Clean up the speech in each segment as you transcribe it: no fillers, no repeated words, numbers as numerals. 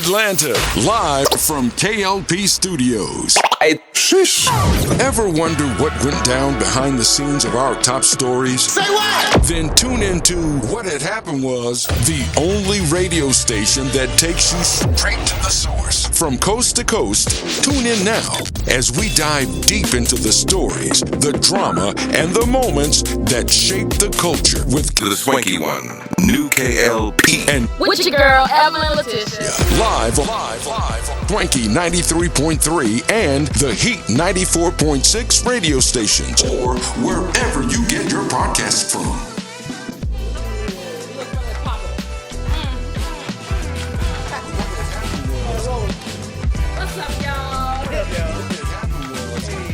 Atlanta, live from K.L.P studios. Ever wonder what went down behind the scenes of our top stories? Say what? Then tune into What Had Happened Was, the only radio station that takes you straight to the source. From coast to coast, tune in now as we dive deep into the stories, the drama, and the moments that shape the culture with The Swanky One, new K.L.P. And with your girl, Evelyn LeTeshia. Live, Swanky 93.3 and the Heat 94.6 radio stations, or wherever you get your podcasts from. What's up, y'all?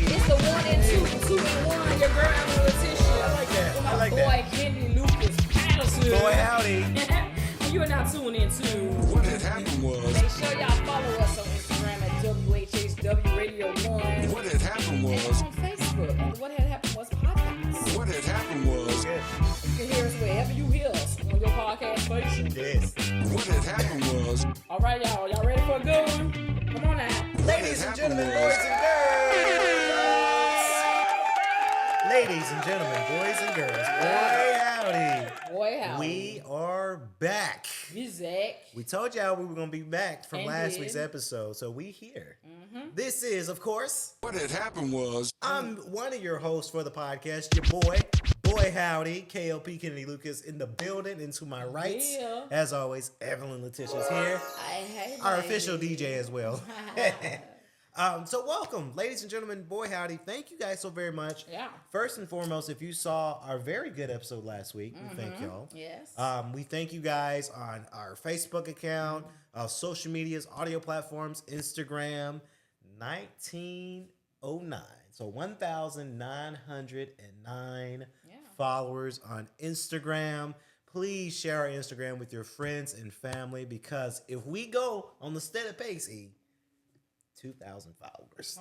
It's the 1 and 2, 2 and 1. Your girl, Evelyn LeTeshia. I like that. With I my like boy, that. Kennedy Lucas Evelyn. Boy, howdy. And you are now tuned in to. What had happened was. Make sure y'all follow us on Instagram at WHHW Radio 1. What had happened was. And on Facebook at What Had Happened Was podcast. What had happened was. You can hear us wherever you hear us on your podcast station. Yes. What had happened was. All right, y'all. Y'all ready for a good one? Come on now. Ladies and gentlemen, boys and girls. Ladies and gentlemen, boys and girls. Boy, howdy. Boy, how We are back. Zach. We told y'all we were going to be back from And last did. week's episode, so we here. This is, of course, What had happened was. I'm one of your hosts for the podcast, your boy howdy, K.L.P. Kennedy Lucas in the building, and to my right, Yeah. as always, Evelyn LeTeshia is here, Hey, our baby. official DJ as well. So welcome, ladies and gentlemen, boy howdy. Thank you guys so very much. Yeah. First and foremost, if you saw our very good episode last week, we thank y'all. Yes. We thank you guys on our Facebook account, social medias, audio platforms, Instagram, 1909. So 1,909 followers on Instagram. Please share our Instagram with your friends and family, because if we go on the steady pace, 2,000 followers.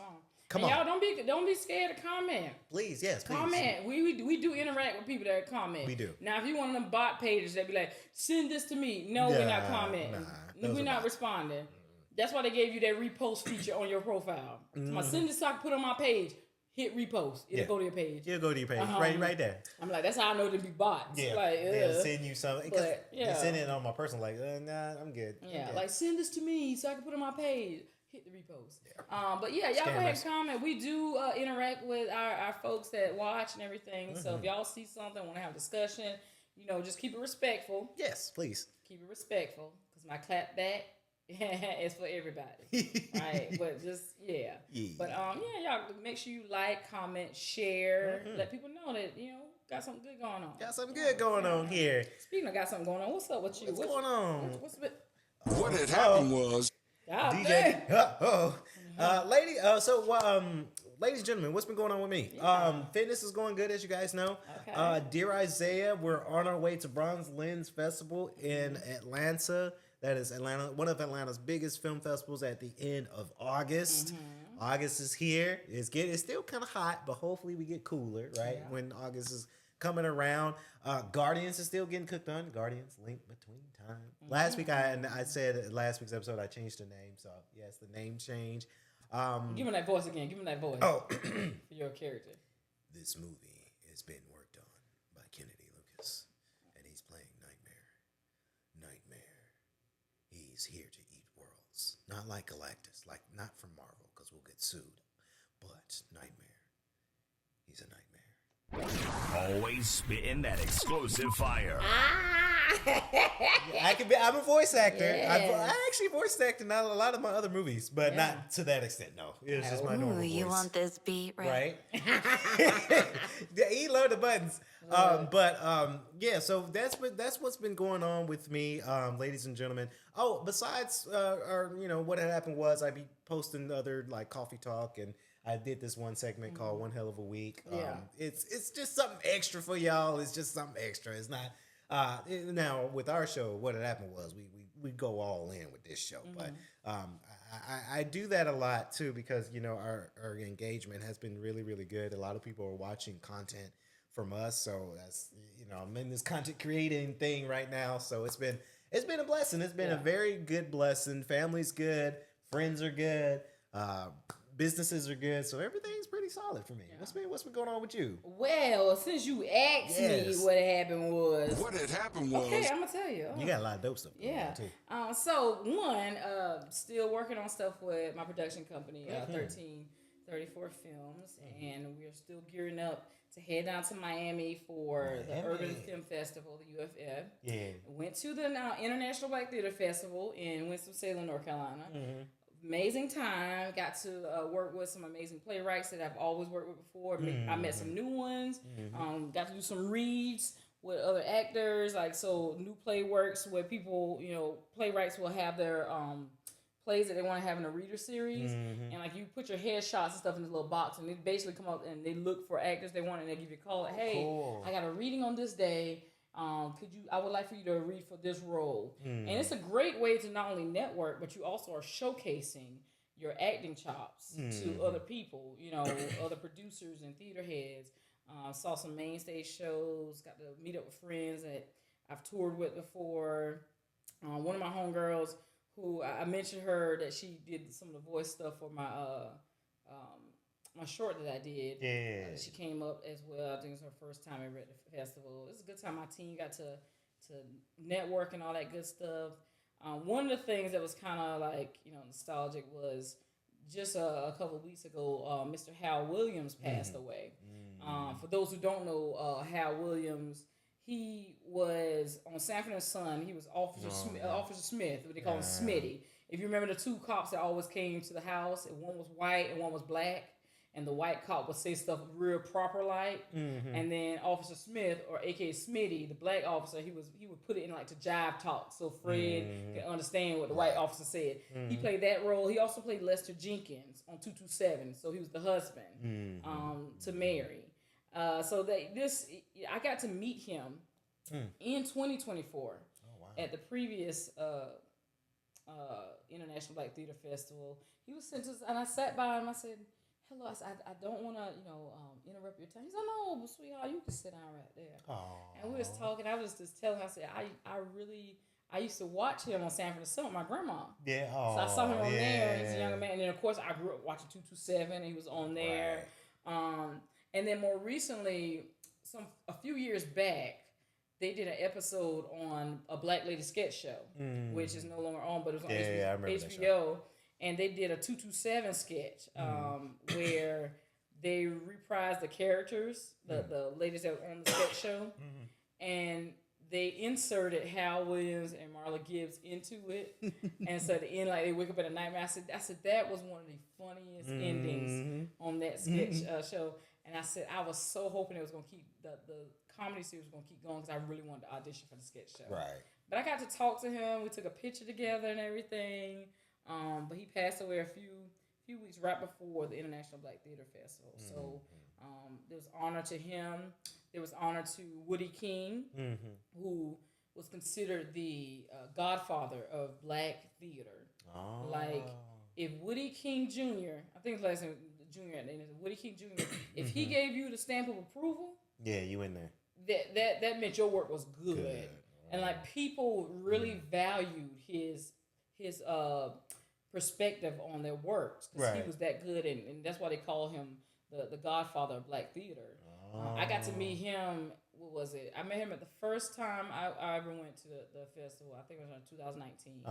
Come and on. y'all don't be scared to comment. Please, yes, please. Comment. We do interact with people that comment. We do. Now, if you one of them bot pages that be like, send this to me. No, we're not commenting. those We're are not bots. responding. That's why they gave you that repost feature on your profile. My send this so I can put on my page. Hit repost. It'll go to your page. You'll go to your page, right there. I'm like, that's how I know to be bots. Yeah, Like, they'll send you something. But, They send it on my personal, like, nah, I'm good. I'm Yeah, good. like send this to me so I can put it on my page. Hit the repost. But yeah, y'all go ahead and comment. We do interact with our folks that watch and everything. So if y'all see something, want to have a discussion, just keep it respectful. Yes, please. Keep it respectful, because my clap back is for everybody. Right? But just But y'all make sure you like, comment, share, let people know that got something good going on. Got something good going on here. Speaking of got something going on, what's up with you? What's going on? What's the What had happened was. DJ. Ladies and gentlemen, what's been going on with me? Fitness is going good, as you guys know. Okay. Dear Isaiah, we're on our way to Bronze Lens Festival in Atlanta. That is one of Atlanta's biggest film festivals at the end of August. August is here. It's still kind of hot, but hopefully we get cooler, right? Yeah. When August is coming around. Guardians is still getting cooked on. Guardians Link Between Time. Last week I said last week's episode I changed the name, so yes, the name change. Give him that voice again. Give him that voice. Oh, for your character. This movie is being worked on by Kennedy Lucas, and he's playing Nightmare. He's here to eat worlds, not like Galactus, not from Marvel, because we'll get sued. But Nightmare, he's a nightmare. Always spitting that explosive fire. I'm a voice actor. Yeah. I actually voice acted in a lot of my other movies, but not to that extent. No, it was just my normal voice. You want this beat, right? He loved the buttons. So that's what's been going on with me, ladies and gentlemen. Oh, besides, what had happened was I be posting other like coffee talk, and I did this one segment called One Hell of a Week. It's just something extra for y'all. It's just something extra. It's not. Now with our show, what had happened was we go all in with this show, but I do that a lot too, because our engagement has been really, really good. A lot of people are watching content from us, so that's I'm in this content creating thing right now, so it's been It's been a blessing. It's been a very good blessing. Family's good. Friends are good. Businesses are good. So everything's pretty solid for me. Yeah. What's been going on with you? Well, since you asked me what happened was. What had happened was. Okay, I'm going to tell you. You got a lot of dope stuff going on, too. So, one, still working on stuff with my production company, 1334 Films. And we're still gearing up to head down to Miami for the Urban Film Festival, the UFF. Yeah. Went to the International Black Theater Festival in Winston-Salem, North Carolina. Amazing time. Got to work with some amazing playwrights that I've always worked with before. I met some new ones. Got to do some reads with other actors. New play works where people, playwrights will have their plays that they want to have in a reader series. And you put your headshots and stuff in this little box, and they basically come up and they look for actors they want, and they give you a call. Hey, I got a reading on this day. I would like for you to read for this role. And it's a great way to not only network, but you also are showcasing your acting chops to other people, other producers and theater heads. Saw some main stage shows, got to meet up with friends that I've toured with before. One of my homegirls, who I mentioned her that she did some of the voice stuff for my my short that I did. Yeah. She came up as well. I think it was her first time ever at the festival. It was a good time. My team got to network and all that good stuff. One of the things that was kind of nostalgic was just a couple of weeks ago, Mr. Hal Williams passed away. For those who don't know, Hal Williams, he was on Sanford and Son. He was Officer Smith, what they call him Smitty. If you remember the two cops that always came to the house, and one was white and one was black. And the white cop would say stuff real proper and then Officer Smith, or AKA Smitty, the black officer, he would put it in to jive talk so Fred can understand what the white officer said. He played that role. He also played Lester Jenkins on 227, so he was the husband to Mary. I got to meet him in 2024 at the previous International Black Theater Festival. He was sent us, and I sat by him. I said, hello, I don't want to, interrupt your time. He said, no, but sweetheart, you can sit down right there. Aww. And we was talking. I was just telling him, I said, I used to watch him on Sanford and Son with my grandma. Yeah. So I saw him on there. He's a younger man. And then, of course, I grew up watching 227. He was on there. Right. And then more recently, a few years back, they did an episode on a Black Lady sketch show, which is no longer on, but it was on HBO. And they did a 227 sketch where they reprised the characters, the ladies that were on the sketch show, and they inserted Hal Williams and Marla Gibbs into it. And so at the end, they wake up in a nightmare. I said that was one of the funniest endings on that sketch show. And I said I was so hoping it was going to keep the comedy series was going to keep going because I really wanted to audition for the sketch show. Right. But I got to talk to him. We took a picture together and everything. But he passed away a few weeks right before the International Black Theater Festival. So there was honor to him. There was honor to Woody King, who was considered the godfather of black theater. Oh. If Woody King Jr., I think his last name Jr. at the end is Woody King Jr., if he gave you the stamp of approval, you in there. That meant your work was good. And people really valued his perspective on their works because he was that good, and that's why they call him the godfather of black theater. I got to meet him. What was it? I met him at the first time I ever went to the festival. I think it was in 2019.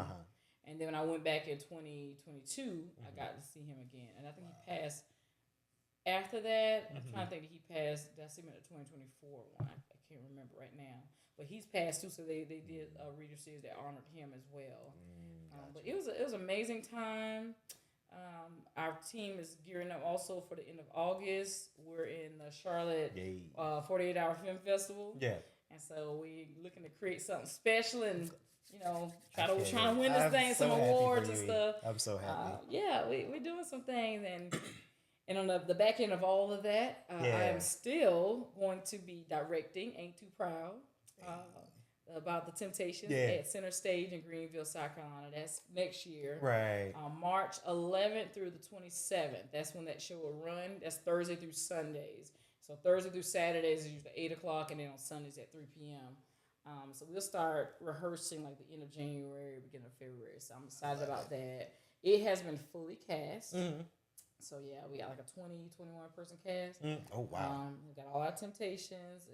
And then when I went back in 2022, I got to see him again. And I think he passed after that. I'm trying to think that he passed. Did I see him at the 2024 one? I can't remember right now. But he's passed too, so they did a reader series that honored him as well. But it was an amazing time. Our team is gearing up also for the end of August. We're in the Charlotte 48-hour film festival. Yeah. And so we're looking to create something special and, trying to win this thing, some awards and stuff. I'm so happy. We're doing some things. And on the back end of all of that, I am still going to be directing Ain't Too Proud. About the Temptations at Center Stage in Greenville, South Carolina. That's next year. Right. March 11th through the 27th. That's when that show will run. That's Thursday through Sundays. So Thursday through Saturdays is usually 8 o'clock, and then on Sundays at 3 p.m. So we'll start rehearsing like the end of January, beginning of February. So I'm excited about that. It has been fully cast. Mm-hmm. So yeah, we got like a 21 person cast. Oh wow. We got all our temptations,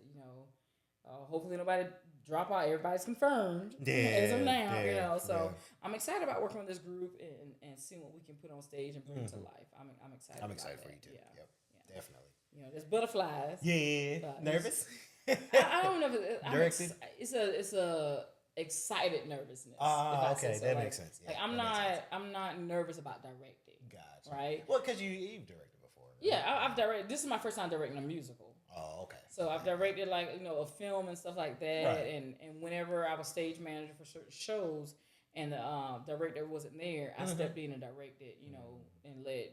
hopefully nobody drop out. Everybody's confirmed as of now, So I'm excited about working with this group and seeing what we can put on stage and bring to life. I'm excited. I'm excited about for that. you too. Yeah. Yep. Definitely. There's butterflies. Yeah. Nervous? I don't know if it's it's a excited nervousness. Okay, that makes sense. Yeah, I'm not nervous about directing. Gotcha. Right? Well, because you've directed before. Right? Yeah, I've directed. This is my first time directing a musical. Oh, okay. So I've directed a film and stuff like that, Right. and whenever I was stage manager for certain shows and the director wasn't there, I stepped in and directed, and led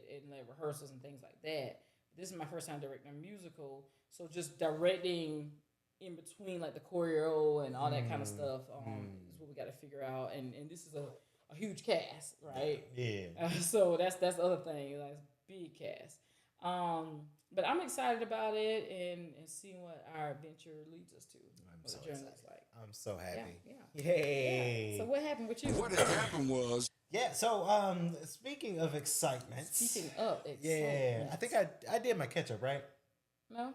rehearsals and things like that. This is my first time directing a musical, so just directing in between like the choreo and all that kind of stuff is what we got to figure out. And this is a huge cast, right? Yeah. So that's the other thing, like big cast. But I'm excited about it and seeing what our adventure leads us to. I'm so the journey excited. looks like. I'm so happy. Yeah. Yay. Yeah. So what happened with you? What had happened was Yeah, so speaking of excitement. Speaking of excitement. Yeah, I think I did my catch up, right? No?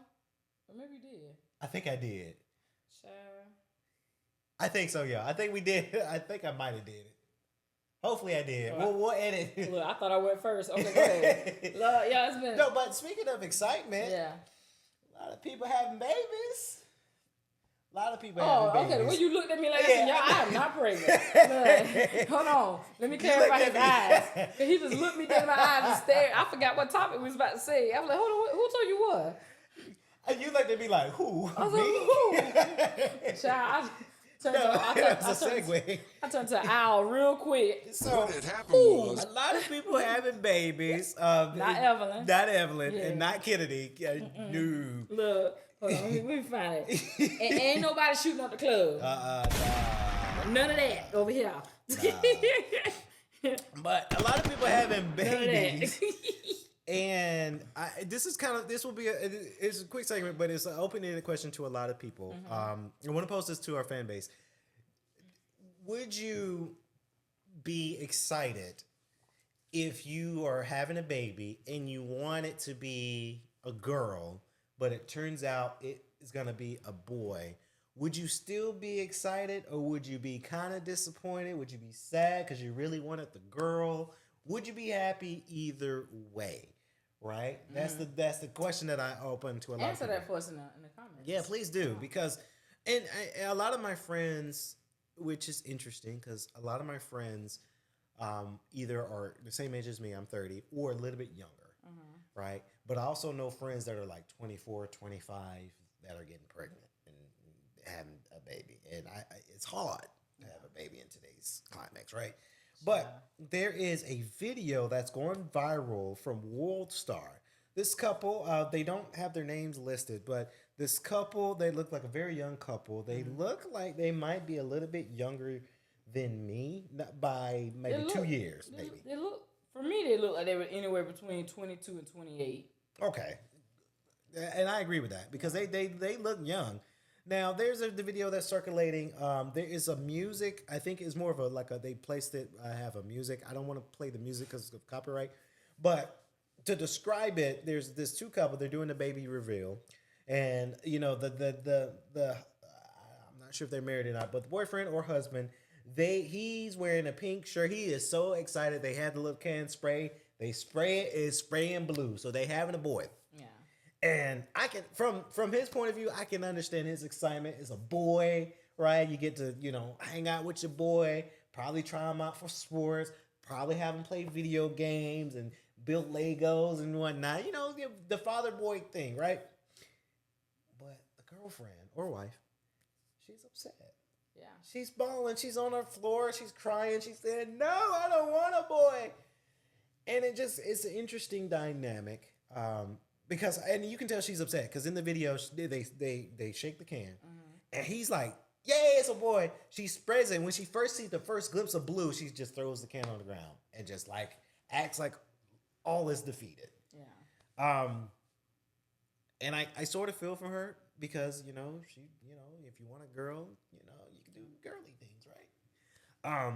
Or maybe you did. I think I did. Sure. I think so, yeah. I think we did. I think I might have did it. Hopefully I did. We'll edit. Look, I thought I went first. Okay, go ahead. Look, yeah, it's been... No, but speaking of excitement, Yeah. a lot of people having babies. A lot of people having babies. Okay. Well, you looked at me like, listen, y'all, I'm not pregnant. Look, hold on. Let me clarify his eyes. He just looked me dead in my eyes and stared. I forgot what topic we was about to say. I was like, hold on, who told you what? And you looked at me like, who? I was Me? like, who? Child, I turned to an owl real quick. So, what had happened was a lot of people having babies. Not Evelyn. Not Evelyn. Yeah. And not Kennedy. No. Look, hold on, let me find it. And ain't nobody shooting up the club. Nah. None of that over here. But a lot of people having None of babies. that. And this will be it's a quick segment, but it's an open-ended question to a lot of people. I want to pose this to our fan base. Would you be excited if you are having a baby and you want it to be a girl, but it turns out it is going to be a boy? Would you still be excited, or would you be kind of disappointed? Would you be sad because you really wanted the girl? Would you be happy either way? Right? That's the question that I open to a lot Answer of people. that for us in the comments. Yeah, please do. Because a lot of my friends, which is interesting because a lot of my friends either are the same age as me, I'm 30, or a little bit younger. Right? But I also know friends that are like 24, 25 that are getting pregnant and having a baby. And it's hard to have a baby in today's climax, right? But there is a video that's going viral from World Star. This couple, they don't have their names listed, but this couple, they look like a very young couple. They look like they might be a little bit younger than me, not by maybe 2 years, maybe. They look, for me, they look like they were anywhere between 22 and 28. Okay. And I agree with that because they look young. Now, there's the video that's circulating. There is a music. I think it's more of they placed it. I have a music. I don't want to play the music because of copyright. But to describe it, there's this two couple. They're doing the baby reveal. And, the I'm not sure if they're married or not, but the boyfriend or husband, he's wearing a pink shirt. He is so excited. They had the little can spray. They spray it. It's spraying blue. So they having a boy. Yeah. And I can, from his point of view, I can understand his excitement. It's a boy, right? You get to, hang out with your boy, probably try him out for sports, probably have him play video games and build Legos and whatnot. The father-boy thing, right? But the girlfriend or wife, she's upset. Yeah. She's bawling. She's on her floor. She's crying. She said, "No, I don't want a boy." And it's an interesting dynamic. Because you can tell she's upset because in the video they shake the can and he's like, "Yay, it's a boy." She spreads it. When she first sees the first glimpse of blue, she just throws the can on the ground and just acts like all is defeated. Yeah. And I sort of feel for her because you know if you want a girl, you can do girly things, right?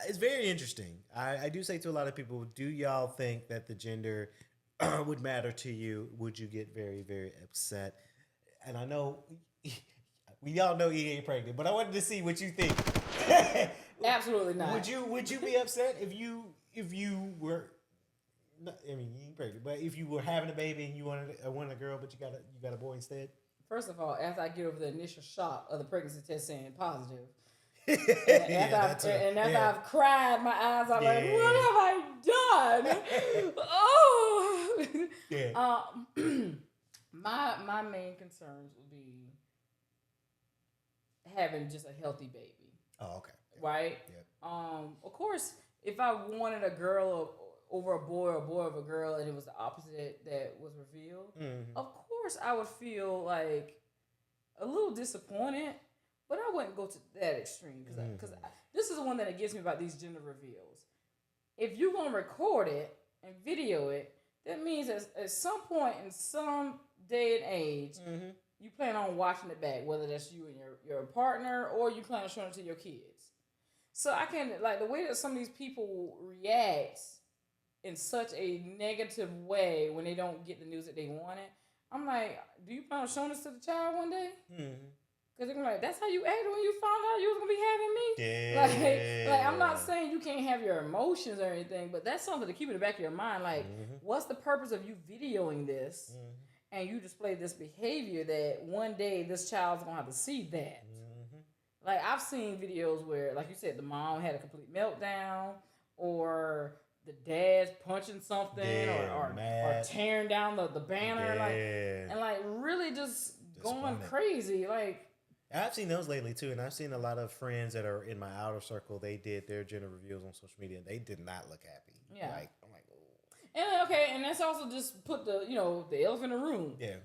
It's very interesting. I do say to a lot of people, do y'all think that the gender would matter to you? Would you get very, very upset? And I know we all know he ain't pregnant, but I wanted to see what you think. Absolutely not. Would you be upset if you were? I mean, you ain't pregnant, but if you were having a baby and you wanted a girl, but you got a boy instead. First of all, after I get over the initial shock of the pregnancy test saying positive, and after I've cried my eyes out like, what have I done? Oh, yeah. My main concerns would be having just a healthy baby. Oh, okay. Right? Yep. Of course, if I wanted a girl over a boy or a boy over a girl and it was the opposite that was revealed, of course I would feel like a little disappointed, but I wouldn't go to that extreme because this is the one that it gets me about these gender reveals. If you're going to record it and video it, that means at some point in some day and age, you plan on watching it back, whether that's you and your partner or you plan on showing it to your kids. So I can, like, the way that some of these people react in such a negative way when they don't get the news that they wanted, I'm like, do you plan on showing this to the child one day? Because they're gonna be like, that's how you acted when you found out you was gonna be having me? Yeah. Like I'm not saying you can't have your emotions or anything, but that's something to keep in the back of your mind. Like, what's the purpose of you videoing this and you display this behavior that one day this child's gonna have to see that? Like, I've seen videos where, like you said, the mom had a complete meltdown, or the dad's punching something, or tearing down the banner, like really just going crazy. Like, I've seen those lately too, and I've seen a lot of friends that are in my outer circle. They did their gender reveals on social media, and they did not look happy. Yeah, like I'm like, oh. And that's also just put the elephant in the room. Yeah,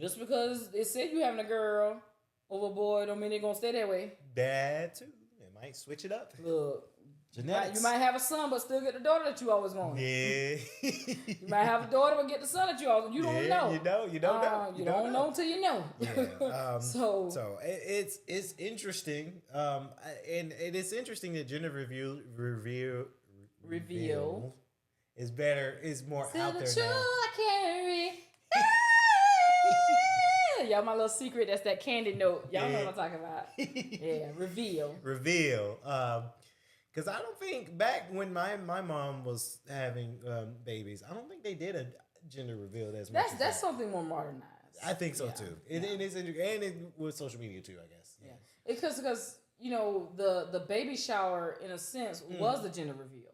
just because it said you having a girl over a boy don't mean they're gonna stay that way. That too. It might switch it up. Look. Genetics. You might have a son, but still get the daughter that you always wanted. Yeah. You might have a daughter, but get the son that you always. You don't know. You don't know. You don't know until you know. Yeah. So it's interesting. And it is interesting that gender reveal is better. Is more still out the there truth now. I carry. Y'all, my little secret. That's that candy note. Y'all know what I'm talking about. Yeah, reveal. Because I don't think back when my mom was having babies, I don't think they did a gender reveal as much. That's something more modernized. I think so too. It is interesting, and it with social media too, I guess. Yeah, because the baby shower in a sense was the gender reveal.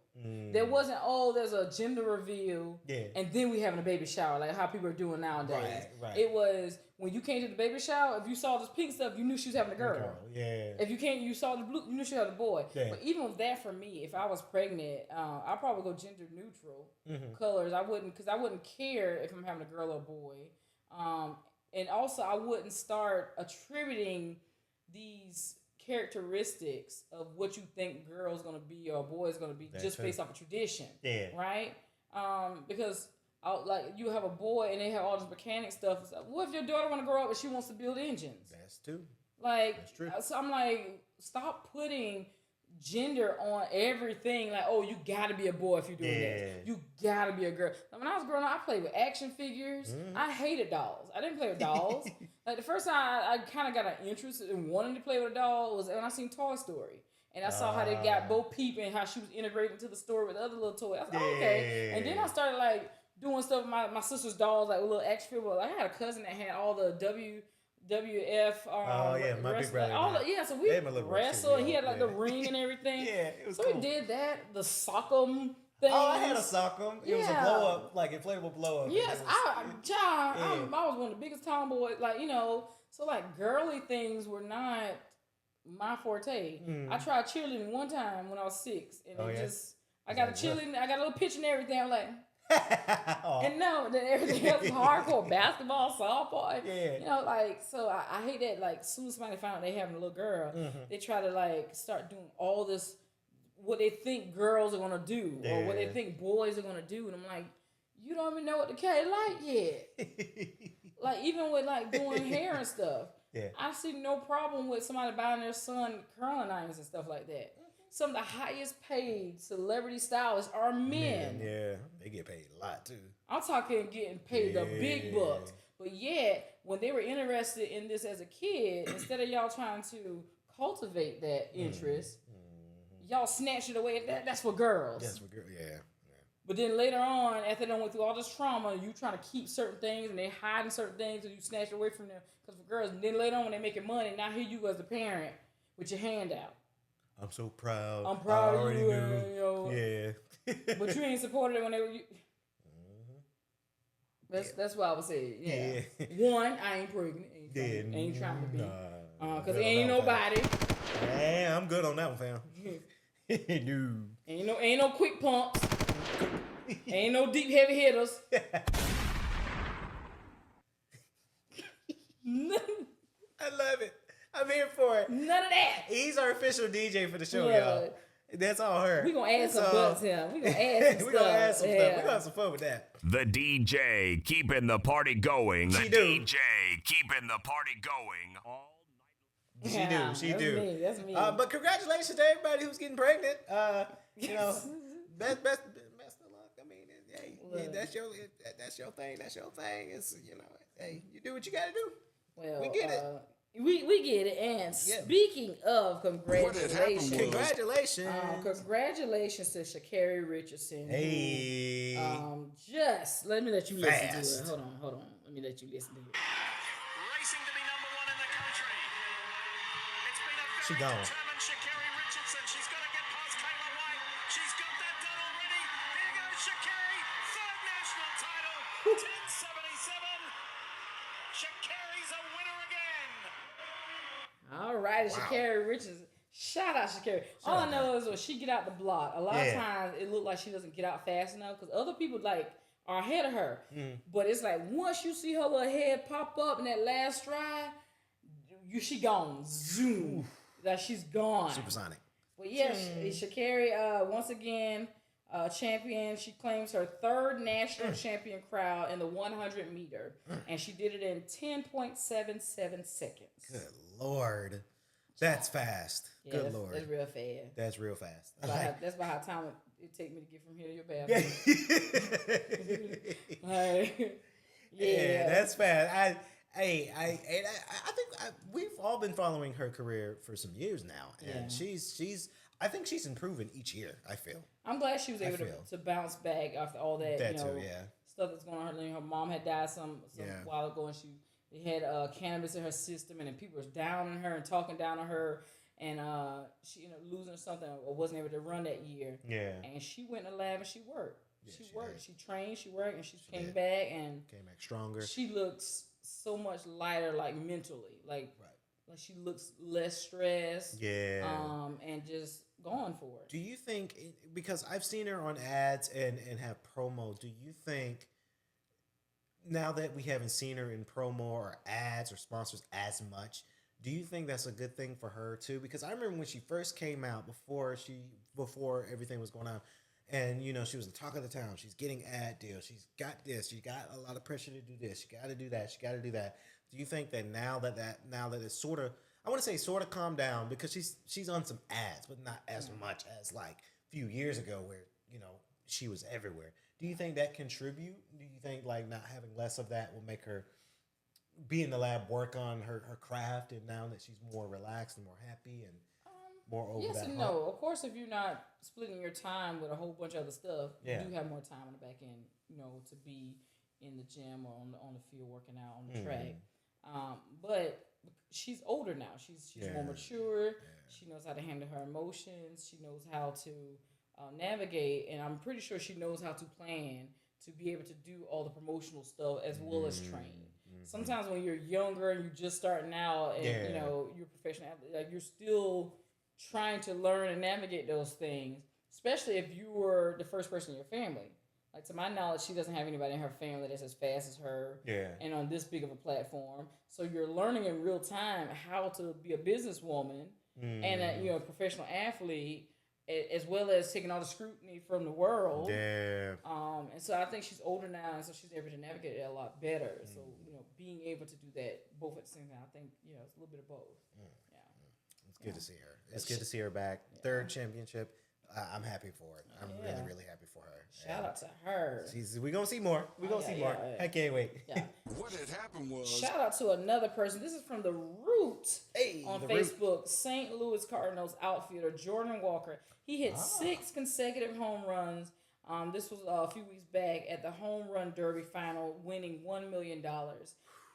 There wasn't there's a gender reveal, and then we having a baby shower like how people are doing nowadays. Right. It was when you came to the baby shower. If you saw this pink stuff, you knew she was having a girl. Yeah. If you saw the blue, you knew she had a boy. Yeah. But even with that, for me, if I was pregnant, I'd probably go gender neutral colors. I wouldn't care if I'm having a girl or a boy. And also I wouldn't start attributing these characteristics of what you think girl's gonna be or a boy's gonna be based off of tradition. Yeah. Right? Because you have a boy and they have all this mechanic stuff. It's like, what if your daughter wanna grow up and she wants to build engines? That's true. That's true. So I'm like, stop putting gender on everything. Like, oh, you gotta be a boy if you're doing that. You gotta be a girl. Like, when I was growing up, I played with action figures. I hated dolls. I didn't play with dolls. Like, the first time I kind of got an interest in wanting to play with a doll was when I seen Toy Story. And I saw how they got Bo Peep and how she was integrated into the story with other little toys. I was like, okay. And then I started like doing stuff with my sister's dolls, like with little action figures. I had a cousin that had all the WWF. My big brother. So we wrestled. He had like the ring and everything. It was so cool. we did that. The sock'em thing. Oh, I had a sock'em. It was a blow up, like inflatable blow up. Yes, I was one of the biggest tomboys. Like, so like girly things were not my forte. I tried cheerleading one time when I was 6, and I got a cheerleading. I got a little pitch and everything. I'm like. And no, then everything else was hardcore basketball, softball. So I hate that. Like, as soon as somebody found out they having a little girl, they try to like start doing all this what they think girls are gonna do or what they think boys are gonna do, and I'm like, you don't even know what the K like yet. like even with like doing hair and stuff. Yeah. I see no problem with somebody buying their son curling irons and stuff like that. Some of the highest paid celebrity stylists are men. Yeah, they get paid a lot too. I'm talking getting paid the big bucks. But yet, when they were interested in this as a kid, instead of y'all trying to cultivate that interest, y'all snatched it away. That's for girls. That's for girls, yeah. But then later on, after they went through all this trauma, you trying to keep certain things and they hiding certain things and you snatch it away from them because for girls. And then later on, when they making money, now here you as the parent with your hand out. I'm so proud. I'm proud I of already you. knew. Yeah. But you ain't supported it when they were. That's what I would say. Yeah. One, I ain't pregnant. Ain't trying to be. Because ain't nobody. Yeah, I'm good on that one, fam. No. Ain't no quick pumps. Ain't no deep heavy hitters. I love it. I'm here for it. None of that. He's our official DJ for the show, y'all. That's all her. We gonna add some butts here. We gonna add some We gonna add some stuff. stuff. We gonna have some fun with that. The DJ keeping the party going. The DJ keeping the party going all night. She do. That's me. But congratulations to everybody who's getting pregnant. You know, best of luck. I mean, hey, that's your thing. That's your thing. It's hey, you do what you gotta do. Well, we get it. We get it. And speaking of congratulations, congratulations to Sha'Carri Richardson. Hey. Just let me let you listen to it. Hold on. Let me let you listen to it. Racing to be number one in the country. It's been a She very gone. determined Sha'Carri Richardson. She's got to get past Kayla White. She's got that done already. Here goes Sha'Carri, third national title, 1077. Sha'Carri's a winner again. All right, Sha'Carri Richardson. Shout out Sha'Carri. All I know is when she get out the block, a lot of times it look like she doesn't get out fast enough because other people like are ahead of her. But it's like once you see her little head pop up in that last stride, she gone. Zoom. Like she's gone. Supersonic. Well, yeah, Sha'Carri once again champion. She claims her third national champion crowd in the 100 meter, and she did it in 10.77 seconds. Good Lord. That's fast. Yeah, Good Lord. That's real fast. That's real fast. That's about how time it take me to get from here to your bathroom. Yeah, that's fast. I think we've all been following her career for some years now, and I think she's improving each year. I feel. I'm glad she was able to bounce back after all that stuff that's going on. Her mom had died some while ago, and she had cannabis in her system, and then people was down on her and talking down on her, and she ended up losing something or wasn't able to run that year. Yeah, and she went in the lab and she worked. Yeah, she worked. She trained. She worked, and she came back stronger. She looks so much lighter, like mentally, like she looks less stressed. Yeah, and just going for it. Do you think, because I've seen her on ads and have promo, do you think now that we haven't seen her in promo or ads or sponsors as much, do you think that's a good thing for her too? Because I remember when she first came out before everything was going on, and she was the talk of the town. She's getting ad deals. She's got this. She got a lot of pressure to do this. She got to do that. She got to do that. Do you think that now that it's sort of, I want to say sort of calmed down, because she's on some ads, but not as much as like a few years ago where she was everywhere. Do you think that contribute? Do you think like not having less of that will make her be in the lab, work on her craft, and now that she's more relaxed and more happy and more over yes that and hump? no. Of course, if you're not splitting your time with a whole bunch of other stuff, you do have more time on the back end, to be in the gym or on the field working out on the track. But she's older now. She's more mature. Yeah. She knows how to handle her emotions. She knows how to navigate, and I'm pretty sure she knows how to plan to be able to do all the promotional stuff as well as train. Sometimes when you're younger and you're just starting out and you're a professional athlete, like you're still trying to learn and navigate those things, especially if you were the first person in your family. Like, to my knowledge, she doesn't have anybody in her family that's as fast as her and on this big of a platform. So you're learning in real time how to be a businesswoman and a professional athlete as well as taking all the scrutiny from the world. Yeah. And so I think she's older now, and so she's able to navigate it a lot better. So, being able to do that both at the same time, I think, it's a little bit of both. Yeah. It's good to see her. It's good to see her back. Third championship. I'm happy for it. I'm really, really happy for her. Shout out to her. We're going to see more. We're going to see more. Yeah. I can't wait. Yeah. What had happened was Shout out to another person. This is from The Root on The Facebook. Root. St. Louis Cardinals outfielder Jordan Walker. He hit 6 consecutive home runs. This was a few weeks back at the Home Run Derby final, winning $1 million.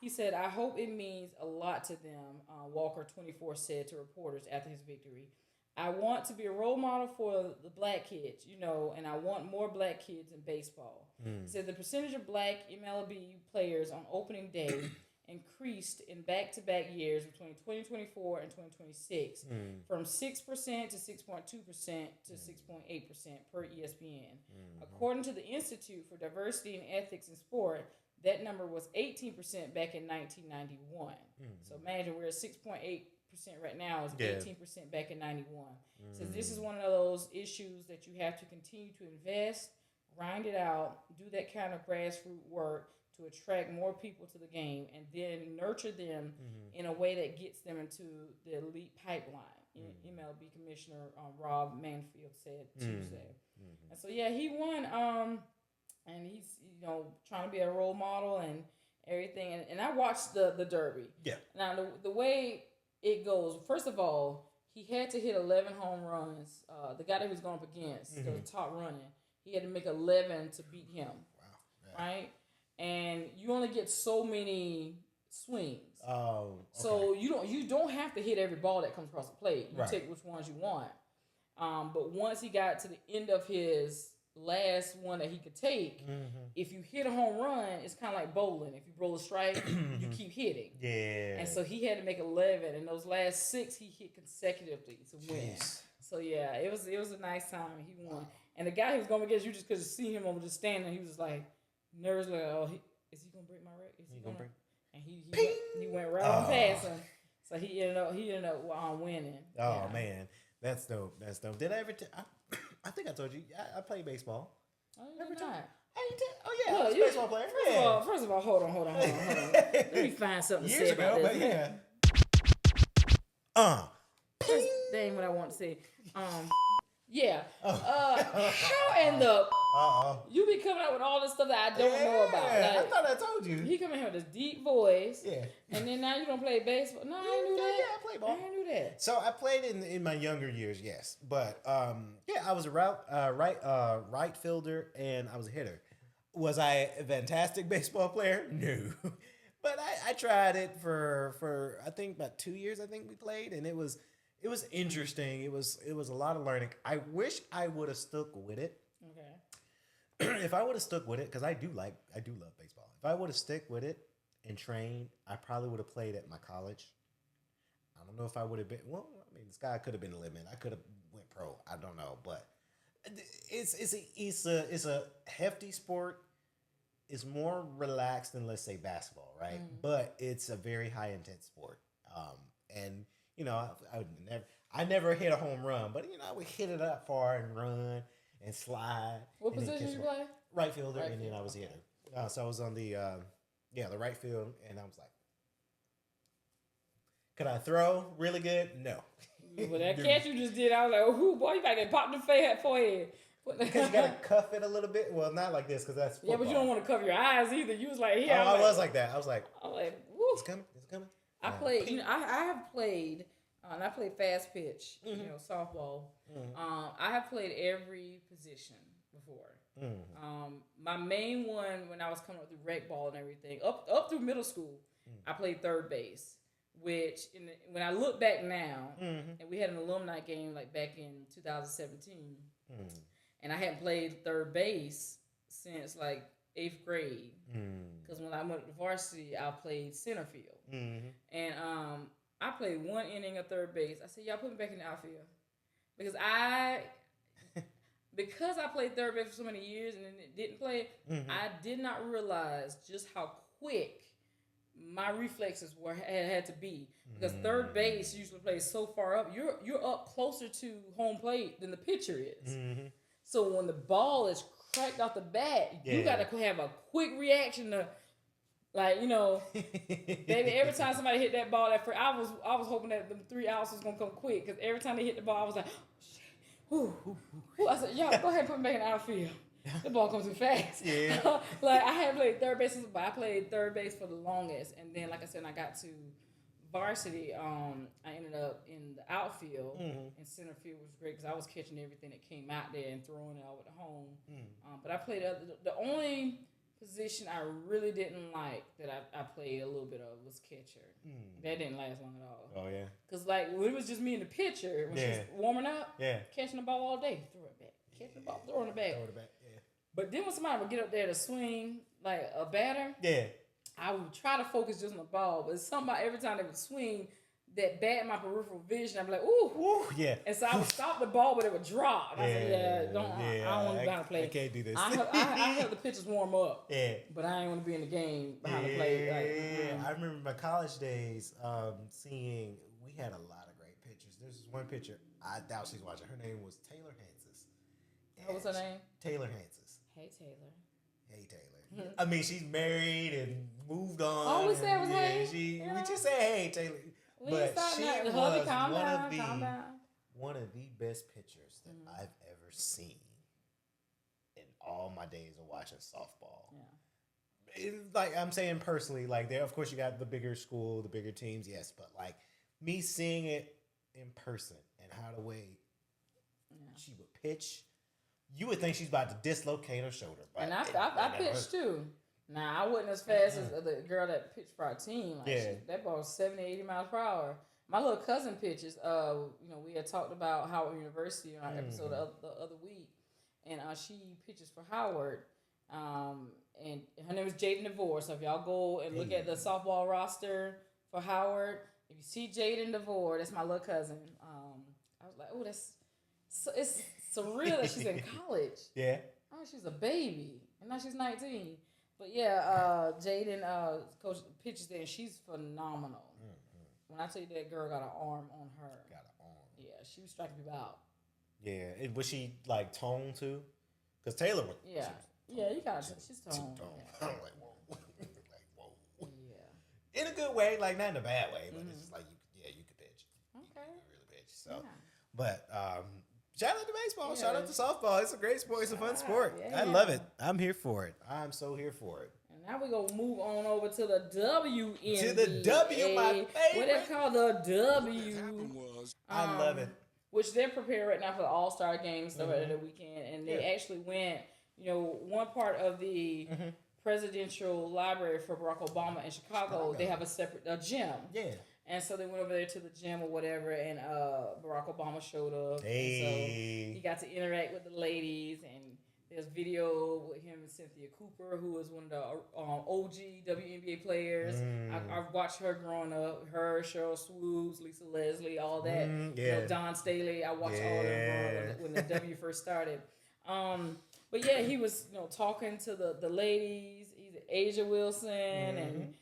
He said, "I hope it means a lot to them," Walker 24 said to reporters after his victory. "I want to be a role model for the black kids, and I want more black kids in baseball." He said the percentage of black MLB players on opening day increased in back-to-back years between 2024 and 2026 from 6% to 6.2% to 6.8% per ESPN. According to the Institute for Diversity and Ethics in Sport, that number was 18% back in 1991. So imagine we're at 6.8% right now. It's 18% back in 91. So this is one of those issues that you have to continue to invest, grind it out, do that kind of grassroots work to attract more people to the game, and then nurture them in a way that gets them into the elite pipeline. MLB Commissioner Rob Manfield said Tuesday. And so, he won, and he's, trying to be a role model and everything. And I watched the Derby. Yeah. Now, the way it goes, first of all, he had to hit 11 home runs. The guy that he was going up against, the top running, he had to make 11 to beat him. Wow. Yeah. Right? And you only get so many swings. Oh. Okay. So you don't have to hit every ball that comes across the plate. You take which ones you want. But once he got to the end of his last one that he could take, if you hit a home run, it's kind of like bowling. If you roll a strike, you keep hitting. Yeah. And so he had to make 11, and those last 6 he hit consecutively to win. So it was a nice time. He won, and the guy who was going against you just because you see him over just standing, he was just like nervous, like, oh, is he gonna break my record? Is he gonna break? And he went right on past him, so he ended up winning. Oh man, that's dope. That's dope. Did I ever? I think I told you. I play baseball. Oh, every time. I was a baseball player. First of all, hold on. Let me find something to say about this. First thing what I want to say. How in the you be coming out with all this stuff that I don't know about? Like, I thought I told you. He come in here with this deep voice. Yeah. And then now you don't play baseball. No, I ain't knew that. Yeah, I play ball. I ain't knew that. So I played in my younger years, yes. But I was a right fielder and I was a hitter. Was I a fantastic baseball player? No. But I tried it for I think about 2 years. I think we played, and it was interesting. It was a lot of learning. I wish I would have stuck with it. Okay. If I would have stuck with it, because I do love baseball. If I would have stuck with it and trained, I probably would have played at my college. I don't know if I would have been. Well, I mean, the sky could have been the limit. I could have went pro. I don't know, but it's a hefty sport. It's more relaxed than, let's say, basketball, right? But it's a very high intense sport. And I never hit a home run, but I would hit it up far and run and slide. What position did you play? Right fielder, and then I was a hitter. So I was on the right field, and I was like, could I throw really good? No. Well, that catch you just did, I was like, oh, boy, you got to get popped in the forehead. Because you got to cuff it a little bit. Well, not like this, because that's football. Yeah, but you don't want to cover your eyes either. You was like, here. I was like that. I was like, woo. It's coming. I played, I have played, and I played fast pitch, softball. I have played every position before. My main one, when I was coming up through rec ball and everything, up through middle school, I played third base, which when I look back now, and we had an alumni game like back in 2017, and I hadn't played third base since like 8th grade. Because when I went to varsity, I played center field. And I played 1 inning of third base. I said, y'all put me back in the outfield. Because I played third base for so many years and didn't play, I did not realize just how quick my reflexes had to be, because third base usually plays so far up. You're up closer to home plate than the pitcher is. So when the ball is cracked off the bat, you got to have a quick reaction to, like, you know, baby. Every time somebody hit that ball, I was hoping that the 3 outs was gonna come quick, because every time they hit the ball, I was like, oh, shit. Whew. I said, y'all go ahead and put me back in the outfield. The ball comes too fast. Yeah. Like, I had played third base, but I played third base for the longest. And then, like I said, when I got to varsity, I ended up in the outfield, and center field was great because I was catching everything that came out there and throwing it all at home. But I played the only position I really didn't like that I played a little bit of was catcher. That didn't last long at all. Oh, yeah? Because, like, when it was just me and the pitcher, when she was warming up, catching the ball all day, throw it back. Catching the ball, throwing it back. But then when somebody would get up there to swing, like a batter, I would try to focus just on the ball. But somebody, every time they would swing, that bat in my peripheral vision, I'd be like, ooh. And so I would stop the ball, but it would drop. I said, I don't want to be behind the plate. I can't do this. I help the pitchers warm up. But I ain't want to be in the game behind the plate. I remember my college days seeing, we had a lot of great pitchers. There's this one pitcher, I doubt she's watching. Her name was Taylor Hansis. What was her name? Taylor Hansis. Hey, Taylor. Hey, Taylor. I mean, she's married and moved on. All we said was hey. We just say hey, Taylor. But she was one of the best pitchers that I've ever seen in all my days of watching softball. It's like, I'm saying personally, like, there, of course, you got the bigger school, the bigger teams, yes, but like me seeing it in person and how the way she would pitch, you would think she's about to dislocate her shoulder. And I pitched too. Now, I wasn't as fast as the girl that pitched for our team. Like, that ball was 70, 80 miles per hour. My little cousin pitches. We had talked about Howard University on our episode the other week. And she pitches for Howard. And her name is Jaden DeVore. So if y'all go and look at the softball roster for Howard, if you see Jaden DeVore, that's my little cousin. I was like, oh, it's surreal that she's in college. Yeah. Oh, she's a baby. And now she's 19. But yeah, Jaden coach pitches there, and she's phenomenal. When I tell you that girl got an arm on her. Got an arm. Yeah, she was striking people out. Yeah. Was she like toned too? Because Taylor was. Yeah. You got it. She's toned. I'm like, whoa. Yeah. In a good way, like not in a bad way, but it's just like you could pitch. Okay. You really pitch. So, but shout out to baseball. Shout out to softball. It's a great sport. It's a fun sport. I love it. I'm here for it. I'm so here for it. And now we're going to move on over to the WNBA. To the W, my favorite. What they call the W. I love it. Which they're prepared right now for the All-Star game stuff at the weekend. And they actually went, one part of the presidential library for Barack Obama in Chicago, they have a separate gym. Yeah. And so they went over there to the gym or whatever, and Barack Obama showed up. Hey. And so he got to interact with the ladies, and there's video with him and Cynthia Cooper, who was one of the OG WNBA players. I've watched her growing up. Her, Cheryl Swoops, Lisa Leslie, all that. Don Staley. I watched all of them growing up when the W first started. But yeah, he was talking to the ladies. He's Asia Wilson and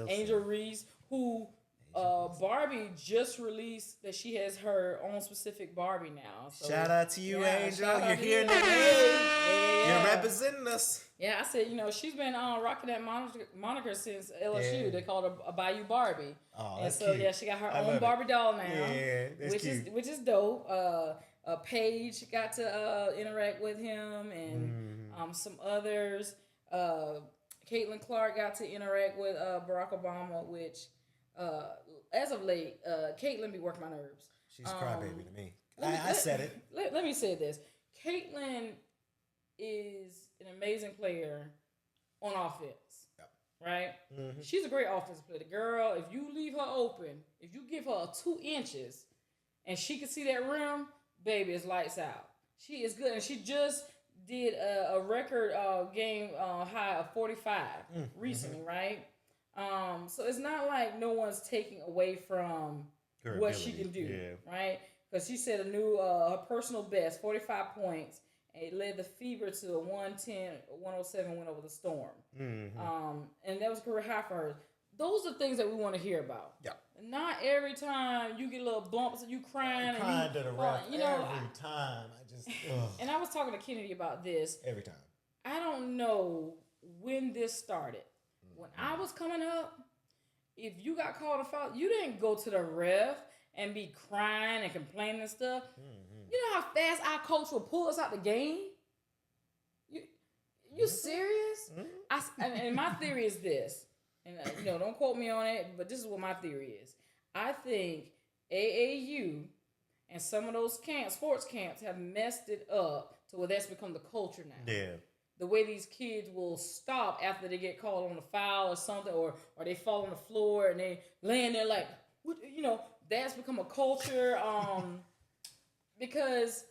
Angel Reese, who Barbie just released that she has her own specific Barbie now. So, shout out to you, Angel. You're here in the day. You're representing us. Yeah, I said, she's been rocking that moniker since LSU. They called her a Bayou Barbie. Oh, that's cute. Yeah, she got her own Barbie doll now. Yeah, that's cute. Which is dope. Paige got to interact with him, and some others. Caitlin Clark got to interact with Barack Obama, which, as of late, Caitlin be working my nerves. She's a crybaby to me. I said it. Let me say this. Caitlin is an amazing player on offense, right? She's a great offensive player. The girl, if you leave her open, if you give her 2 inches, and she can see that rim, baby, it's lights out. She is good, and she just did a record game high of 45 recently, right? So it's not like no one's taking away from what she can do, right? Because she set a new her personal best, 45 points, It led the Fever to a 110, 107 win over the Storm. And that was a career high for her. Those are things that we want to hear about. Yeah. Not every time you get a little bumps and you crying. Crying to the ref you know, every time. I just, ugh. And I was talking to Kennedy about this. Every time. I don't know when this started. When I was coming up, if you got called a foul, you didn't go to the ref and be crying and complaining and stuff. You know how fast our coach will pull us out the game? You serious? And my theory is this. And don't quote me on it, but this is what my theory is. I think AAU and some of those sports camps, have messed it up to where that's become the culture now. Yeah. The way these kids will stop after they get called on a foul or something, or they fall on the floor and they laying there like, what, that's become a culture. Because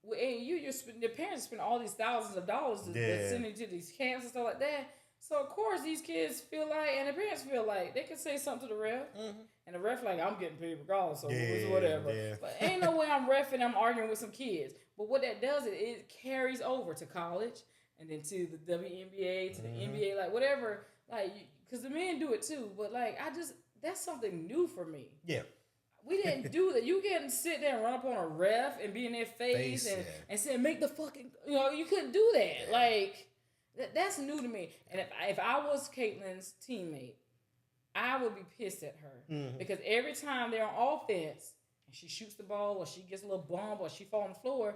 with AAU, the parents spend all these thousands of dollars to send to these camps and stuff like that. So, of course, these kids feel like, and the parents feel like, they can say something to the ref. And the ref like, I'm getting paid regardless, so it's whatever. Yeah. But ain't no way I'm reffing, I'm arguing with some kids. But what that does is it carries over to college and then to the WNBA, to the NBA, like whatever. Like, because the men do it too. But, like, that's something new for me. Yeah. We didn't do that. You can't sit there and run up on a ref and be in their face and say, make the fucking, you couldn't do that. Yeah. Like, that's new to me. And if I was Caitlin's teammate, I would be pissed at her. Because every time they're on offense and she shoots the ball or she gets a little bump or she falls on the floor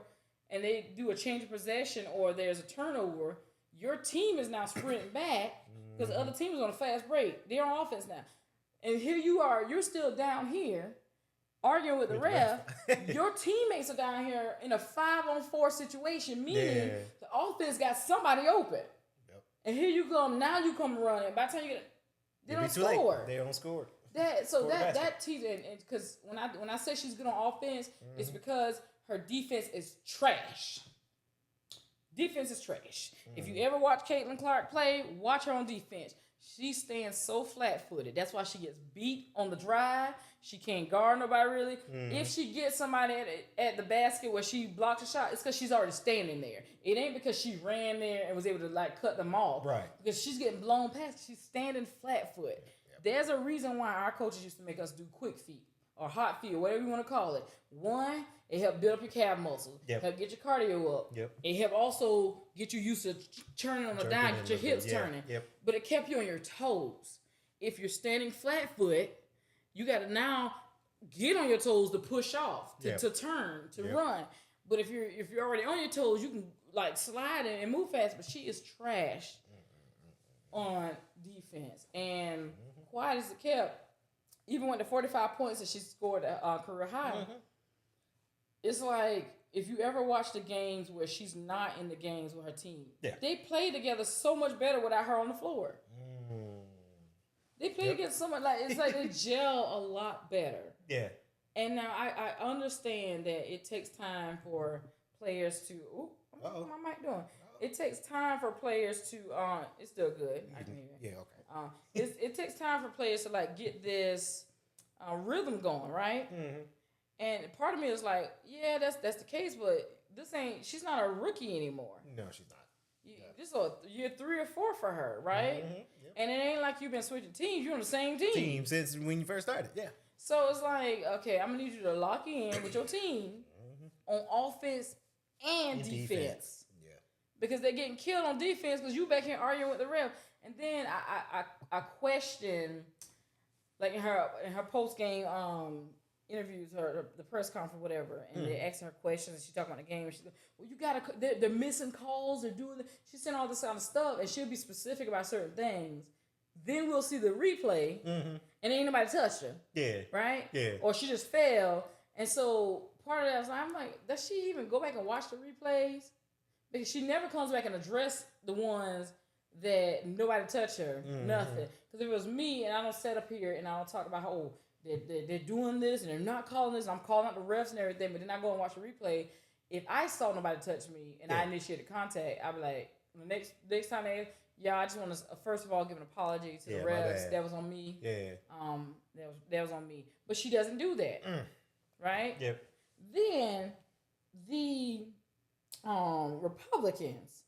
and they do a change of possession or there's a turnover, your team is now sprinting back because the other team is on a fast break. They're on offense now. And here you are, you're still down here arguing with the ref. Your teammates are down here in a 5-on-4 situation, meaning the offense got somebody open. Yep. And here you come, now you come running. By the time you get, they don't score. They don't score. That teaches, because when I say she's good on offense, it's because her defense is trash. Defense is trash. If you ever watch Caitlin Clark play, watch her on defense. She stands so flat-footed. That's why she gets beat on the drive. She can't guard nobody really. If she gets somebody at the basket where she blocks a shot, it's because she's already standing there. It ain't because she ran there and was able to like cut them off. Right. Because she's getting blown past. She's standing flat-foot. Yep. There's a reason why our coaches used to make us do quick feet or hot feet or whatever you want to call it. One, it helped build up your calf muscles. Yep. Help get your cardio up. Yep. It helped also get you used to turning on the dime, get your hips turning. Yep. But it kept you on your toes. If you're standing flat-foot, you got to now get on your toes to push off, to turn, to run. But if you're already on your toes, you can like slide and move fast. But she is trash on defense. And quiet as it kept, even with the 45 points that she scored a career high, it's like if you ever watch the games where she's not in the games with her team, they play together so much better without her on the floor. They play against someone it's like they gel a lot better. Yeah. And now I understand that it takes time for players to. What's my mic doing? It takes time for players to. It's still good. I can hear it. Yeah. Okay. It takes time for players to like get this rhythm going, right? And part of me is like, yeah, that's the case, but she's not a rookie anymore. No, she's not. This is year 3 or 4 for her, right? Yep. And it ain't like you've been switching teams. You're on the same team since when you first started. Yeah. So it's like, okay, I'm gonna need you to lock in with your team on offense and defense. Yeah. Because they're getting killed on defense because you back here arguing with the ref. And then I question, like in her post game interviews, the press conference, whatever, and they ask her questions, and she talking about the game, and she's like, well, you gotta, they're missing calls, they're doing this. She's saying all this kind of stuff, and she'll be specific about certain things. Then we'll see the replay, and ain't nobody touched her. Yeah. Right? Yeah. Or she just fell. And so part of that, I'm like, does she even go back and watch the replays? Because she never comes back and address the ones that nobody touched her, nothing. Because if it was me, and I don't sit up here and I don't talk about how, they're doing this and they're not calling this, and I'm calling out the refs and everything, but then I go and watch the replay. If I saw nobody touch me and I initiated contact, I'd be like, the next time I just want to first of all give an apology to the refs. That was on me. Yeah. That was on me. But she doesn't do that. Right? Yep. Then the Republicans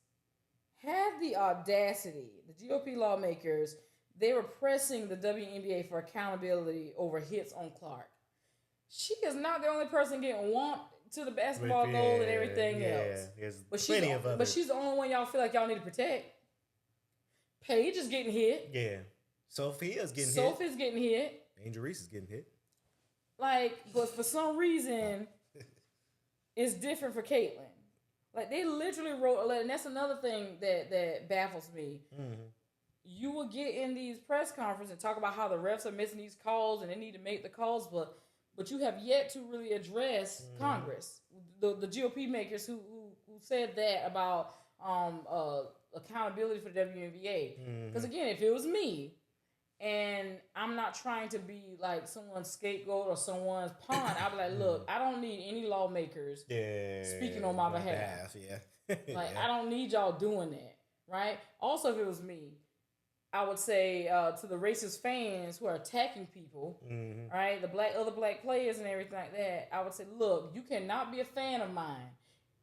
had the audacity, the GOP lawmakers, they were pressing the WNBA for accountability over hits on Clark. She is not the only person getting whomped to the basketball goal and everything else. But she's the only one y'all feel like y'all need to protect. Paige is getting hit. Yeah. Sophia's getting hit. Sophie's getting hit. Angel Reese is getting hit. Like, but for some reason, it's different for Caitlyn. Like, they literally wrote a letter, and that's another thing that baffles me. Mm-hmm. You will get in these press conferences and talk about how the refs are missing these calls and they need to make the calls, but you have yet to really address Congress, the GOP makers who said that about accountability for the WNBA. Because again, if it was me, and I'm not trying to be like someone's scapegoat or someone's pawn, I'd be like, look, I don't need any lawmakers speaking on my behalf. Like, I don't need y'all doing that, right? Also, if it was me, I would say to the racist fans who are attacking people, right, the other black players and everything like that, I would say, look, you cannot be a fan of mine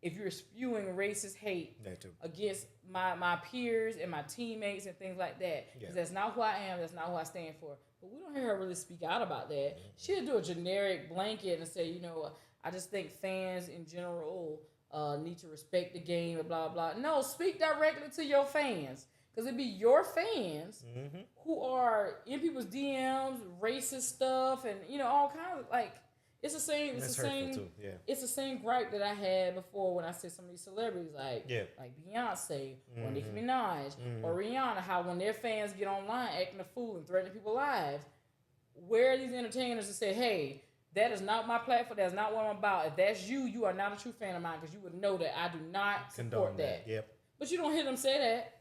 if you're spewing racist hate against my peers and my teammates and things like that. Because that's not who I am. That's not who I stand for. But we don't hear her really speak out about that. She'll do a generic blanket and say, I just think fans in general need to respect the game and blah, blah. No, speak directly to your fans. Because it'd be your fans who are in people's DMs, racist stuff, and all kinds of like. It's the same. It's the same. Too. Yeah. It's the same gripe that I had before when I said some of these celebrities like Beyonce or Nicki Minaj or Rihanna. How when their fans get online acting a fool and threatening people's lives, where are these entertainers to say, "Hey, that is not my platform. That's not what I'm about. If that's you, you are not a true fan of mine because you would know that I do not support that." Yep. But you don't hear them say that.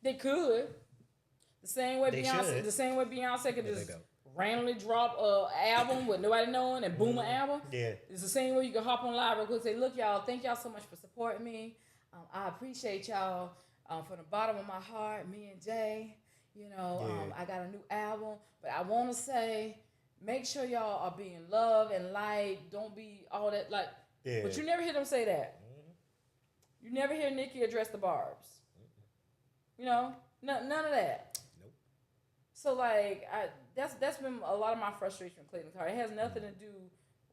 They could. The same way Beyonce could just randomly drop an album with nobody knowing and boom an album. Yeah. It's the same way you can hop on live real quick and say, look, y'all, thank y'all so much for supporting me. I appreciate y'all from the bottom of my heart, me and Jay. I got a new album. But I want to say, make sure y'all are being loved and liked. Don't be all that. Like. Yeah. But you never hear them say that. You never hear Nicki address the Barbs. None of that. Nope. So, like, that's been a lot of my frustration with Caitlyn Clark. It has nothing to do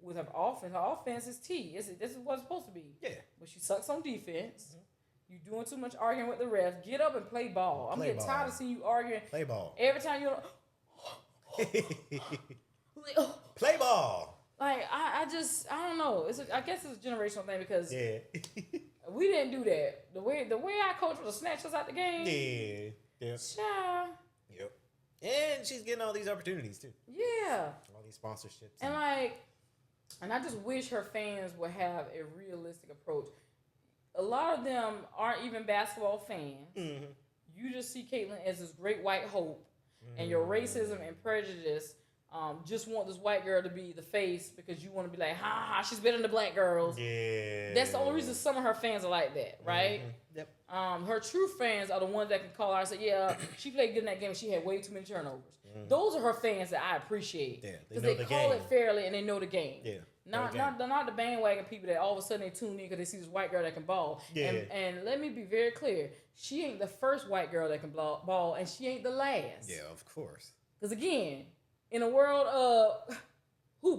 with her offense. Her offense is T. This is what it's supposed to be. Yeah. But she sucks on defense. You doing too much arguing with the refs. Get up and play ball. I'm getting tired of seeing you arguing. Play ball. Every time you play ball. Like, I don't know. I guess it's a generational thing because we didn't do that. The way our coach was to snatch us out the game. Yeah. Child. Yep. And she's getting all these opportunities too. Yeah. All these sponsorships. And I just wish her fans would have a realistic approach. A lot of them aren't even basketball fans. Mm-hmm. You just see Caitlyn as this great white hope, and your racism and prejudice just want this white girl to be the face because you want to be like, she's better than the black girls. Yeah. That's the only reason some of her fans are like that, right? Mm-hmm. Yep. Her true fans are the ones that can call her and say, yeah, she played good in that game and she had way too many turnovers. Mm-hmm. Those are her fans that I appreciate. Yeah. Because they call it fairly and they know the game. Yeah. Not the bandwagon people that all of a sudden they tune in because they see this white girl that can ball. Yeah. And let me be very clear. She ain't the first white girl that can ball and she ain't the last. Yeah, of course. Because again, in a world of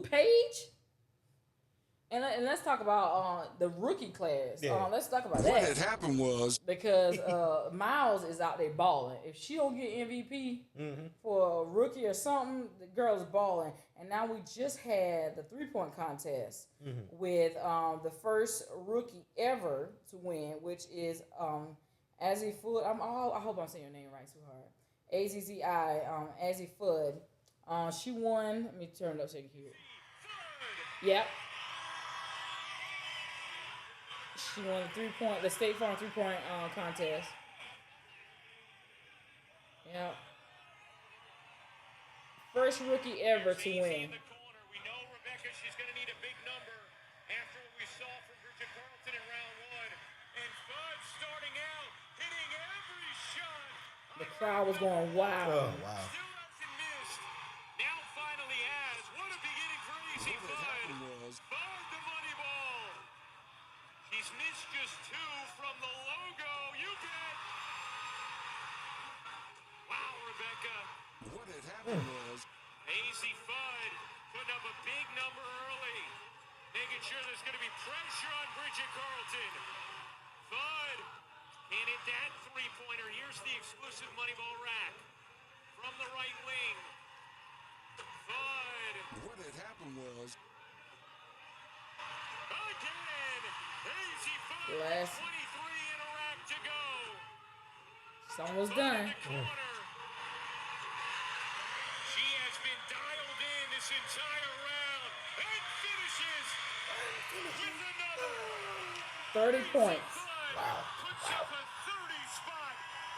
Paige? And let's talk about the rookie class. Yeah. Let's talk about that. What had happened was because Miles is out there balling. If she don't get MVP for a rookie or something, the girl's balling. And now we just had the 3-point contest with the first rookie ever to win, which is Azzi Fudd. I hope I'm saying your name right, sweetheart. Azzi, Azzi Fudd. She won. Let me turn it up so you can hear it. Yep. She won the State Farm 3-point contest. Yep. First rookie ever to win. We know Rebecca, she's going to need a big number after what we saw from Bridget Carlton in round 1. And Fudd starting out, hitting every shot. The crowd was going wild. Oh, wow. Still hasn't missed. Now finally has. What a beginning for Azzi Fudd. Fudd the money ball. She He's missed just 2 from the logo. You bet. Wow, Rebecca. What had happened was Hazy Fudd putting up a big number early, making sure there's going to be pressure on Bridget Carlton. Fudd can't hit that three-pointer. Here's the exclusive Moneyball rack from the right wing. Fudd what had happened was again. Hazy Fudd, Last- 23 in a rack to go. It's almost Fudd done. in the corner. She has been dialed in this entire round and finishes with another. 30 points. Wow. Puts up a 30 spot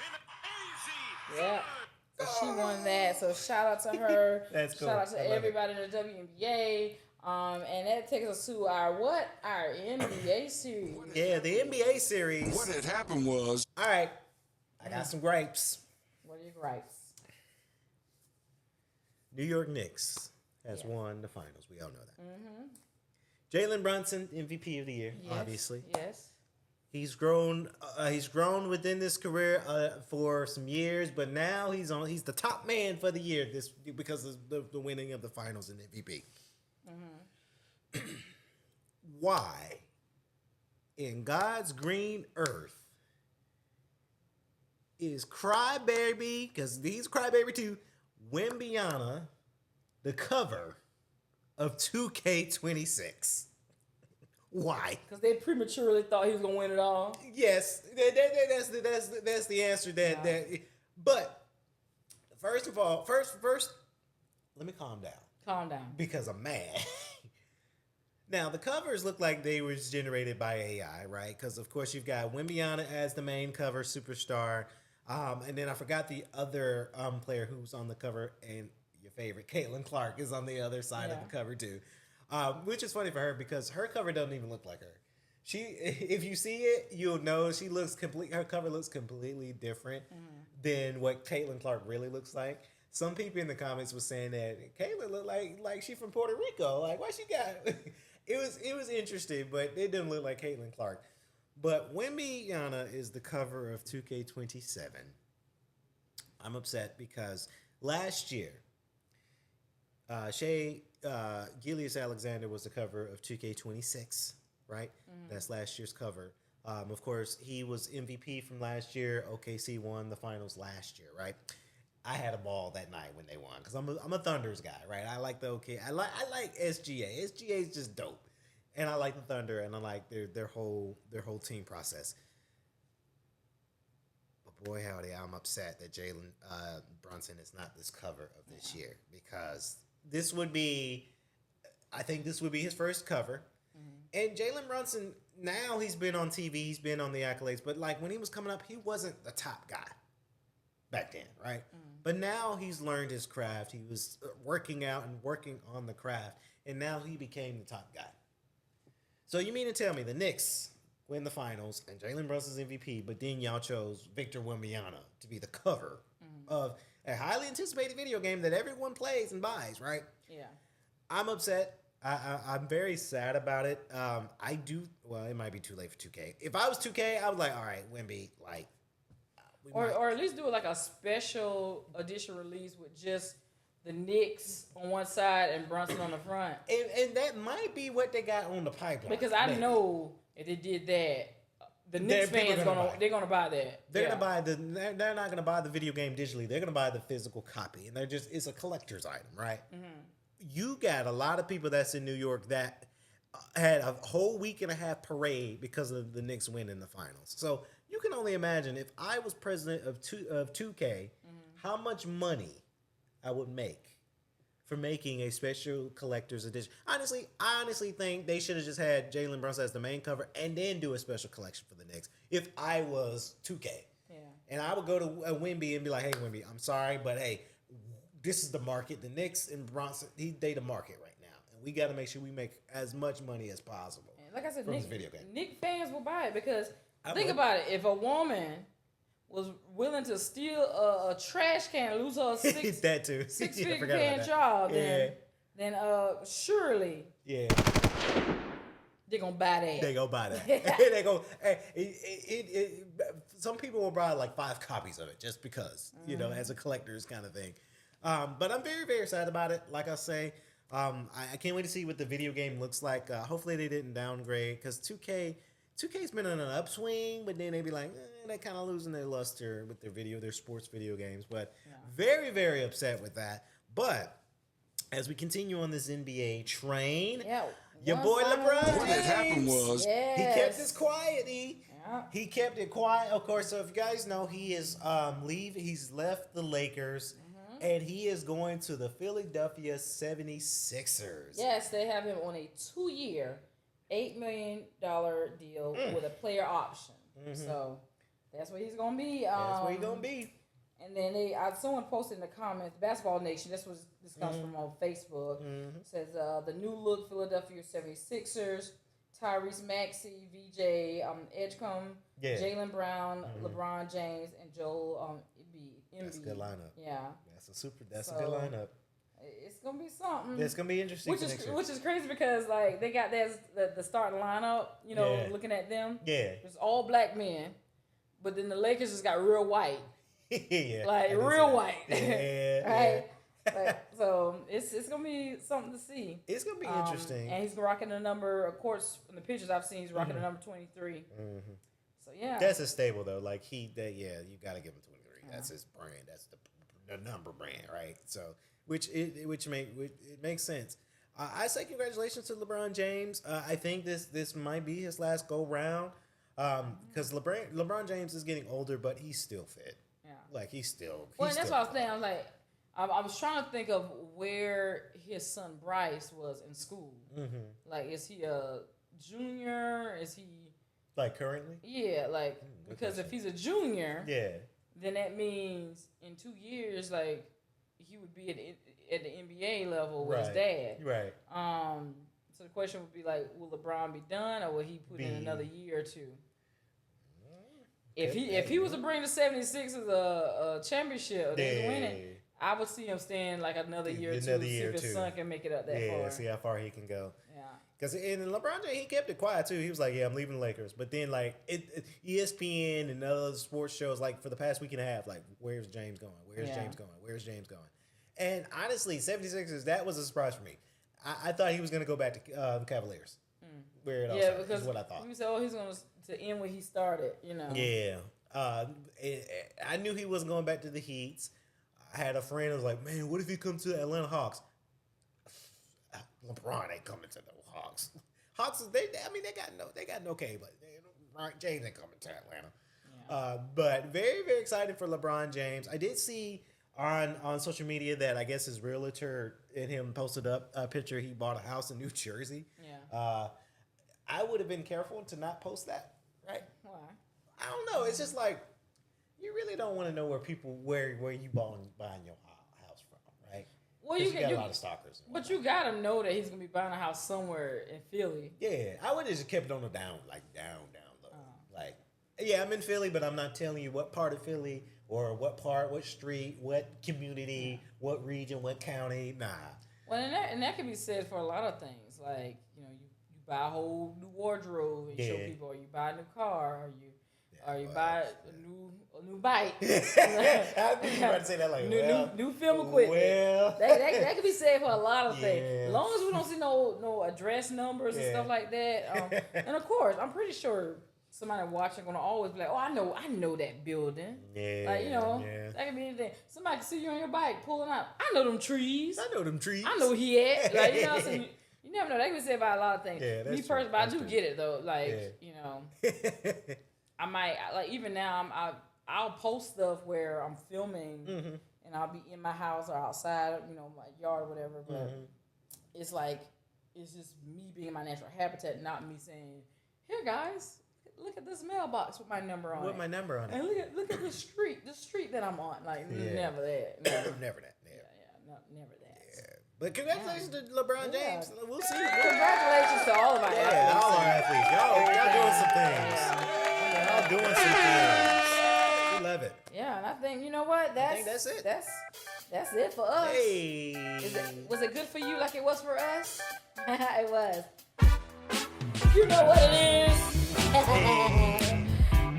in Hazy Yeah. Fudd. So she won that. So shout out to her. That's cool. Shout out I to love it. everybody in the WNBA. And that takes us to our what? Our NBA series. Yeah, the NBA series. what had happened was All right, I got some gripes. What are your gripes? New York Knicks has Yes. won the finals. We all know that. Jalen Brunson, MVP of the year, Yes. obviously. Yes. He's grown. He's grown within this career for some years, but now he's the top man for the year because of the winning of the finals and MVP. Why, in God's green earth, is Crybaby, because he's Crybaby too, Wembyana, the cover of 2K26? Why? Because they prematurely thought he was gonna win it all. Yes, that's the answer. But first of all, first, let me calm down Calm down. because I'm mad. Now the covers look like they was generated by AI, right? Because of course you've got Wembyana as the main cover superstar, and then I forgot the other player who's on the cover, and your favorite, Caitlin Clark, is on the other side of Yeah. the cover too. Which is funny for her because her cover doesn't even look like her. If you see it, you'll know her cover looks completely different than what Caitlin Clark really looks like. Some people in the comments were saying that Caitlin looked like she from Puerto Rico. Like, what she got? It was interesting, but it didn't look like Caitlin Clark. But Wembyana is the cover of 2K27. I'm upset because last year, Shea Gilgeous-Alexander was the cover of 2K26, right? That's last year's cover. Of course, he was MVP from last year. OKC won the finals last year, right? I had a ball that night when they won because I'm a Thunders guy, right? I like the OK. I like SGA. SGA is just dope, and I like the Thunder, and I like their whole team process. But boy, howdy, I'm upset that Jalen Brunson is not this cover of this year because I think this would be his first cover. And Jalen Brunson, now he's been on TV, he's been on the accolades, but like when he was coming up, he wasn't the top guy back then, right? But now he's learned his craft. He was working out and working on the craft, and now he became the top guy. So you mean to tell me the Knicks win the finals and Jalen Brunson's MVP, but then y'all chose Victor Wembanyama to be the cover of a highly anticipated video game that everyone plays and buys, right? Yeah. I'm upset. I'm very sad about it. Well, it might be too late for 2K. If I was 2K, I was like, all right, Wemby, like, Or at least do like a special edition release with just the Knicks on one side and Brunson on the front. and that might be what they got on the pipeline. Because I know if they did that, the Knicks fans they're gonna buy that. They're not gonna buy the video game digitally. They're gonna buy the physical copy, and it's a collector's item, right? You got a lot of people that's in New York that had a whole week and a half parade because of the Knicks winning the finals. So you can only imagine if I was president of 2K, how much money I would make for making a special collector's edition. I honestly think they should have just had Jalen Brunson as the main cover and then do a special collection for the Knicks if I was 2K. Yeah. And I would go to Wemby and be like, hey, Wemby, I'm sorry, but hey, this is the market. The Knicks and Brunson, they the market right now. And we got to make sure we make as much money as possible. And like I said, from this video game. Knicks fans will buy it because think would. about it. If a woman was willing to steal a trash can, lose her that too. six-figure I forgot about paying that. job, Yeah. then surely Yeah. they're gonna buy that. They go buy that. They go. Some people will buy like 5 copies of it just because, as a collector's kind of thing. But I'm very, very excited about it. Like I say, I can't wait to see what the video game looks like. Hopefully they didn't downgrade because 2K's been on an upswing, but then they be like, they're kind of losing their luster with their sports video games. But very, very upset with that. But as we continue on this NBA train, your boy LeBron James, what had happened was he kept his quiet. He kept it quiet, of course. So if you guys know, he is he's left the Lakers. And he is going to the Philadelphia 76ers. Yes, they have him on a 2-year, $8 million deal with a player option. So that's what he's going to be. That's where he's going to be. And then someone posted in the comments, Basketball Nation, this comes from on Facebook, says the new look Philadelphia 76ers, Tyrese Maxey, VJ, Edgecombe, Jaylen Brown, LeBron James, and Joel Embiid. That's a good lineup. Yeah. That's a good lineup. It's gonna be something. It's gonna be interesting. Which is crazy because like they got the starting lineup. Looking at them. Yeah. It's all black men, but then the Lakers just got real white. Like real white. Yeah. Right. Yeah. So it's gonna be something to see. It's gonna be interesting. And he's rocking the number. Of course, in the pictures I've seen, he's rocking the number 23. So yeah. That's a stable though. Like you gotta give him 23. That's his brand. That's the number brand, right? So, which makes sense. I say congratulations to LeBron James. I think this might be his last go round, because LeBron James is getting older, but he's still fit. Yeah, like he's still. Well, and that's what I was saying. I was like, I was trying to think of where his son Bryce was in school. Like, is he a junior? Is he like currently? Yeah, like because if he's a junior, then that means in 2 years, like, he would be at the NBA level with his dad. Right. So the question would be like, will LeBron be done, or will he put in another year or two? If he was to bring the 76ers a championship, they winning, I would see him staying like another year or two. See if his son can make it up that far. Yeah, see how far he can go. Yeah. Because in LeBron James, he kept it quiet too. He was like, I'm leaving the Lakers. But then like ESPN and other sports shows, like for the past week and a half, like, where's James going? Where's James going? Where's James going? And honestly, 76ers, that was a surprise for me. I thought he was going to go back to the Cavaliers. Where it all started, because is what I thought. We said, he's going to end where he started, Yeah. I knew he wasn't going back to the Heats. I had a friend who was like, man, what if he comes to the Atlanta Hawks? LeBron ain't coming to the Hawks. Hawks, they got no K, but James ain't coming to Atlanta. Yeah. But very, very excited for LeBron James. I did see on social media that I guess his realtor and him posted up a picture. He bought a house in New Jersey. Yeah. I would have been careful to not post that. Right? Why? I don't know. It's just like, you really don't want to know where you buying your house from, right? Well, you got a lot of stalkers. But you gotta know that he's gonna be buying a house somewhere in Philly. Yeah, I would have just kept it on the down low. Like, yeah, I'm in Philly, but I'm not telling you what part of Philly or what street, what community, what region, what county. Nah. Well, and that can be said for a lot of things. Like, you buy a whole new wardrobe and show people, or you buy a new car, or you buy a new bike. I think you about to say that like new film equipment. Well, that could be said for a lot of things. As long as we don't see no address numbers and stuff like that. And of course, I'm pretty sure somebody watching gonna always be like, I know that building. Yeah. Like, that could be anything. Somebody can see you on your bike pulling out. I know them trees. I know where he at. Like, so you never know. That can be said about a lot of things. Yeah, that's true. But I do get it though. Like, I might, like, even now I'll post stuff where I'm filming and I'll be in my house or outside, my yard or whatever. But it's like, it's just me being in my natural habitat, not me saying, here guys, look at this mailbox with my number on it. With my number on it. And look at the street that I'm on. Like, never that. Never that. Never that. Yeah. But congratulations to LeBron James. We'll see. Congratulations to all of our athletes. All our athletes. Y'all doing some things. Y'all doing some things. We love it. Yeah, and I think, you know what? I think that's it. That's it for us. Hey. Was it good for you like it was for us? It was. You know what it is.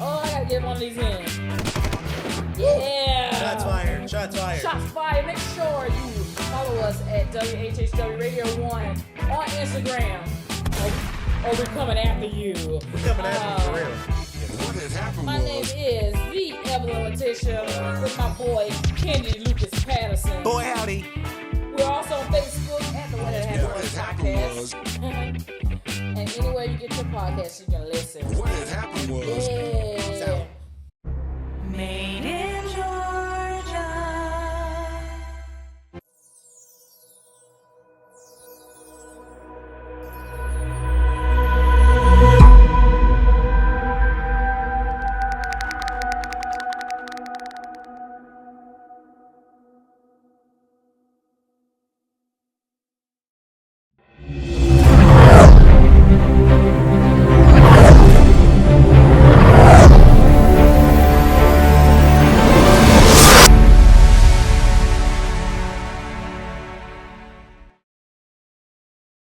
Oh, I gotta get one of these in. Yeah. Shots fired. Shots fired. Shots fired. Make sure you follow us at WHHW Radio 1 on Instagram. Or we're coming after you. We're coming after you for real. What had happened My name is the Evelyn LeTeshia with my boy Kennedy Lucas Patterson. Boy, howdy. We're also on Facebook at the What Had Happened podcast. And anywhere you get your podcast, you can listen. What had happened was Yeah. Made it.